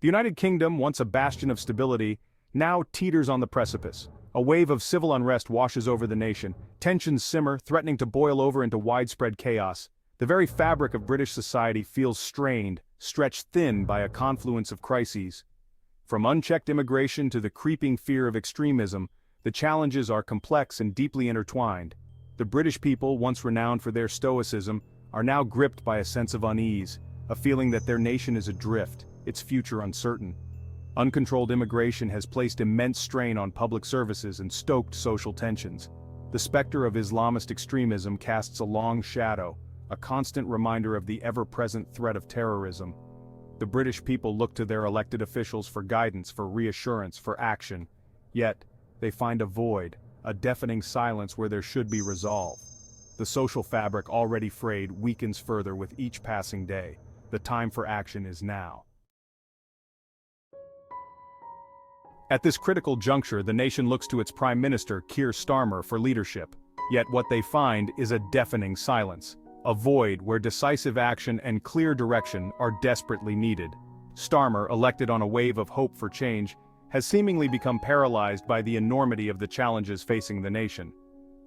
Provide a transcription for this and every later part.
The United Kingdom, once a bastion of stability, now teeters on the precipice. A wave of civil unrest washes over the nation, tensions simmer, threatening to boil over into widespread chaos. The very fabric of British society feels strained, stretched thin by a confluence of crises. From unchecked immigration to the creeping fear of extremism, the challenges are complex and deeply intertwined. The British people, once renowned for their stoicism, are now gripped by a sense of unease, a feeling that their nation is adrift, its future uncertain. Uncontrolled immigration has placed immense strain on public services and stoked social tensions. The specter of Islamist extremism casts a long shadow, a constant reminder of the ever-present threat of terrorism. The British people look to their elected officials for guidance, for reassurance, for action. Yet, they find a void, a deafening silence where there should be resolve. The social fabric, already frayed, weakens further with each passing day. The time for action is now. At this critical juncture, the nation looks to its Prime Minister, Keir Starmer, for leadership. Yet what they find is a deafening silence. A void where decisive action and clear direction are desperately needed. Starmer, elected on a wave of hope for change, has seemingly become paralyzed by the enormity of the challenges facing the nation.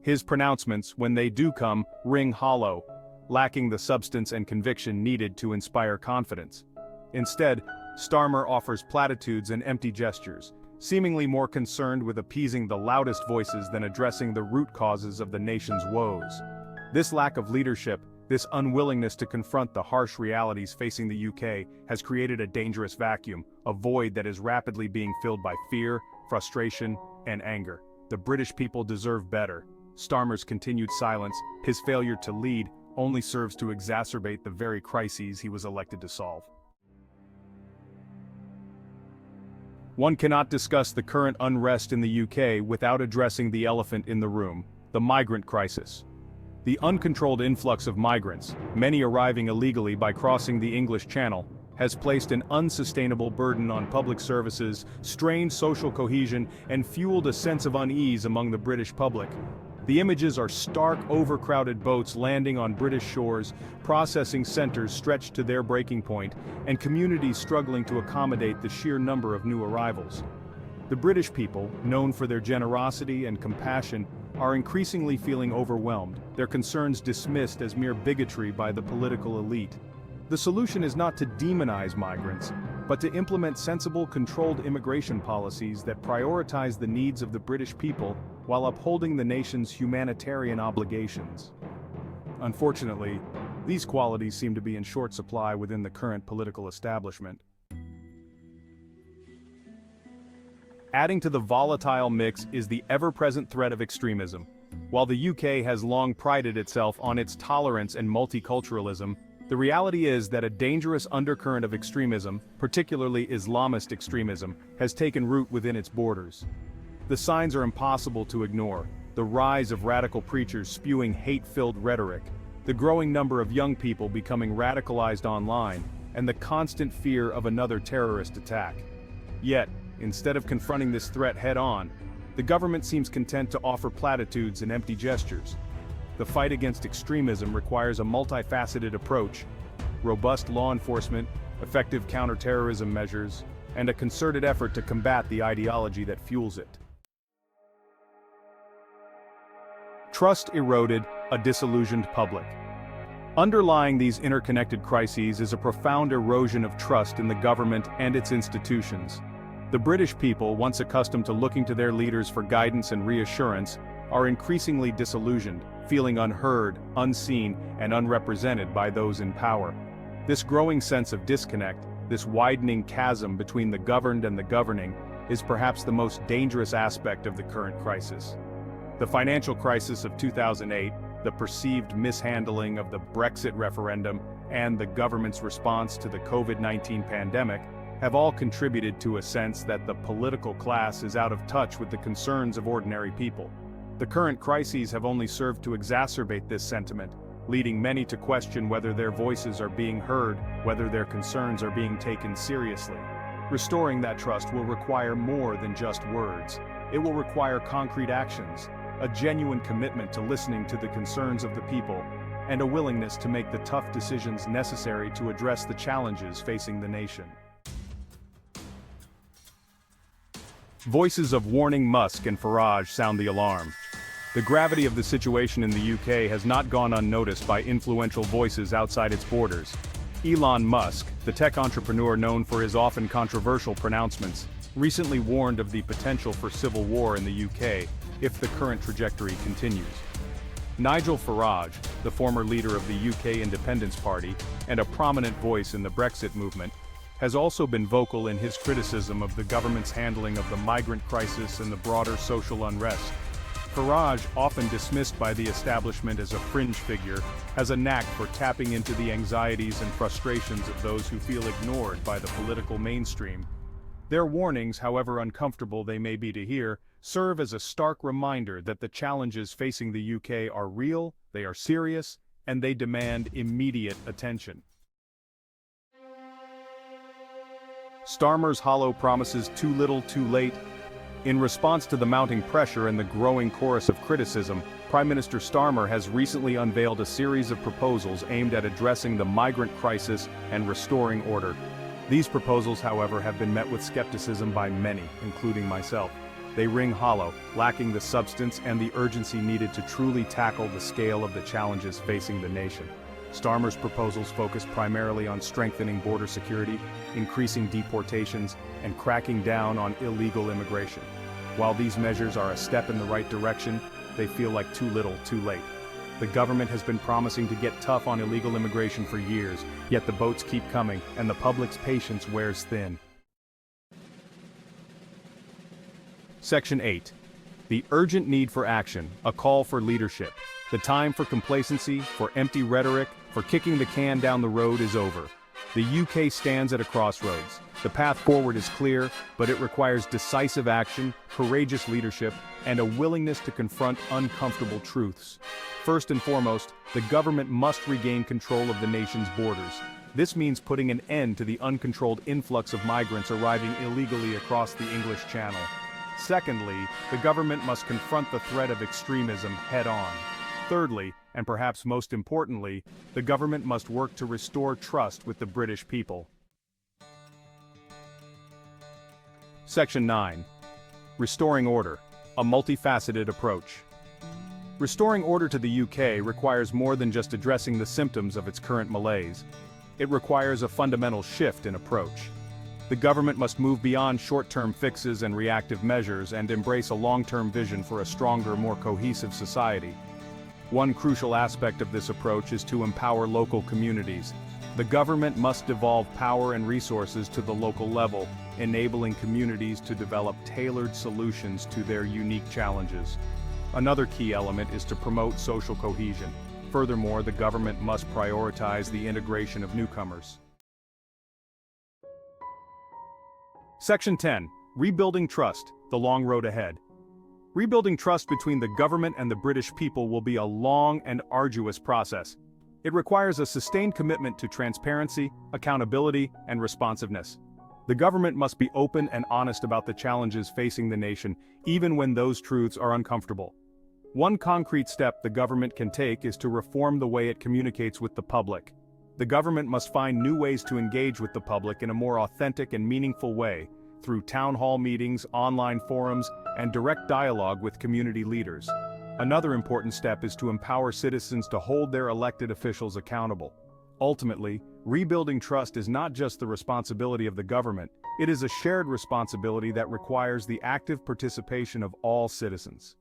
His pronouncements, when they do come, ring hollow, lacking the substance and conviction needed to inspire confidence. Instead, Starmer offers platitudes and empty gestures, seemingly more concerned with appeasing the loudest voices than addressing the root causes of the nation's woes. This lack of leadership, this unwillingness to confront the harsh realities facing the UK, has created a dangerous vacuum, a void that is rapidly being filled by fear, frustration, and anger. The British people deserve better. Starmer's continued silence, his failure to lead, only serves to exacerbate the very crises he was elected to solve. One cannot discuss the current unrest in the UK without addressing the elephant in the room, the migrant crisis. The uncontrolled influx of migrants, many arriving illegally by crossing the English Channel, has placed an unsustainable burden on public services, strained social cohesion, and fueled a sense of unease among the British public. The images are stark, overcrowded boats landing on British shores, processing centers stretched to their breaking point, and communities struggling to accommodate the sheer number of new arrivals. The British people, known for their generosity and compassion, are increasingly feeling overwhelmed, their concerns dismissed as mere bigotry by the political elite. The solution is not to demonize migrants, but to implement sensible, controlled immigration policies that prioritize the needs of the British people while upholding the nation's humanitarian obligations. Unfortunately, these qualities seem to be in short supply within the current political establishment. Adding to the volatile mix is the ever-present threat of extremism. While the UK has long prided itself on its tolerance and multiculturalism, the reality is that a dangerous undercurrent of extremism, particularly Islamist extremism, has taken root within its borders. The signs are impossible to ignore: the rise of radical preachers spewing hate-filled rhetoric, the growing number of young people becoming radicalized online, and the constant fear of another terrorist attack. Yet, instead of confronting this threat head-on, the government seems content to offer platitudes and empty gestures. The fight against extremism requires a multifaceted approach: robust law enforcement, effective counterterrorism measures, and a concerted effort to combat the ideology that fuels it. Trust eroded, a disillusioned public. Underlying these interconnected crises is a profound erosion of trust in the government and its institutions. The British people, once accustomed to looking to their leaders for guidance and reassurance, are increasingly disillusioned, feeling unheard, unseen, and unrepresented by those in power. This growing sense of disconnect, this widening chasm between the governed and the governing, is perhaps the most dangerous aspect of the current crisis. The financial crisis of 2008, the perceived mishandling of the Brexit referendum, and the government's response to the COVID-19 pandemic have all contributed to a sense that the political class is out of touch with the concerns of ordinary people. The current crises have only served to exacerbate this sentiment, leading many to question whether their voices are being heard, whether their concerns are being taken seriously. Restoring that trust will require more than just words. It will require concrete actions, a genuine commitment to listening to the concerns of the people, and a willingness to make the tough decisions necessary to address the challenges facing the nation. Voices of warning Musk and Farage sound the alarm. The gravity of the situation in the UK has not gone unnoticed by influential voices outside its borders. Elon Musk, the tech entrepreneur known for his often controversial pronouncements, recently warned of the potential for civil war in the UK if the current trajectory continues. Nigel Farage, the former leader of the UK Independence Party and a prominent voice in the Brexit movement, has also been vocal in his criticism of the government's handling of the migrant crisis and the broader social unrest. Farage, often dismissed by the establishment as a fringe figure, has a knack for tapping into the anxieties and frustrations of those who feel ignored by the political mainstream. Their warnings, however uncomfortable they may be to hear, serve as a stark reminder that the challenges facing the UK are real, they are serious, and they demand immediate attention. Starmer's hollow promises too little too late. In response to the mounting pressure and the growing chorus of criticism, Prime Minister Starmer has recently unveiled a series of proposals aimed at addressing the migrant crisis and restoring order. These proposals, however, have been met with skepticism by many, including myself. They ring hollow, lacking the substance and the urgency needed to truly tackle the scale of the challenges facing the nation. Starmer's proposals focus primarily on strengthening border security, increasing deportations, and cracking down on illegal immigration. While these measures are a step in the right direction, they feel like too little too late. The government has been promising to get tough on illegal immigration for years, yet the boats keep coming, and the public's patience wears thin. Section 8. The urgent need for action, a call for leadership. The time for complacency, for empty rhetoric, for kicking the can down the road is over. The UK stands at a crossroads. The path forward is clear, but it requires decisive action, courageous leadership, and a willingness to confront uncomfortable truths. First and foremost, the government must regain control of the nation's borders. This means putting an end to the uncontrolled influx of migrants arriving illegally across the English Channel. Secondly, the government must confront the threat of extremism head-on. Thirdly, and perhaps most importantly, the government must work to restore trust with the British people. Section 9. Restoring order, a multifaceted approach. Restoring order to the UK requires more than just addressing the symptoms of its current malaise. It requires a fundamental shift in approach. The government must move beyond short-term fixes and reactive measures and embrace a long-term vision for a stronger, more cohesive society. One crucial aspect of this approach is to empower local communities. The government must devolve power and resources to the local level, enabling communities to develop tailored solutions to their unique challenges. Another key element is to promote social cohesion. Furthermore, the government must prioritize the integration of newcomers. Section 10. Rebuilding trust, the long road ahead. Rebuilding trust between the government and the British people will be a long and arduous process. It requires a sustained commitment to transparency, accountability, and responsiveness. The government must be open and honest about the challenges facing the nation, even when those truths are uncomfortable. One concrete step the government can take is to reform the way it communicates with the public. The government must find new ways to engage with the public in a more authentic and meaningful way, through town hall meetings, online forums, and direct dialogue with community leaders. Another important step is to empower citizens to hold their elected officials accountable. Ultimately, rebuilding trust is not just the responsibility of the government, it is a shared responsibility that requires the active participation of all citizens.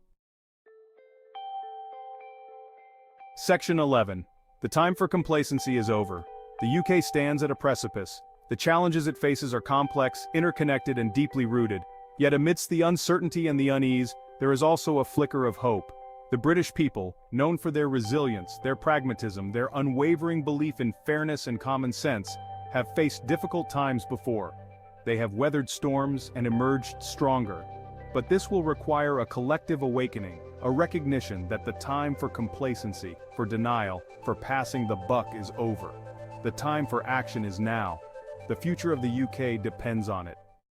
Section 11. The time for complacency is over. The UK stands at a precipice. The challenges it faces are complex, interconnected, and deeply rooted. Yet amidst the uncertainty and the unease, there is also a flicker of hope. The British people, known for their resilience, their pragmatism, their unwavering belief in fairness and common sense, have faced difficult times before. They have weathered storms and emerged stronger. But this will require a collective awakening, a recognition that the time for complacency, for denial, for passing the buck is over. The time for action is now. The future of the UK depends on it.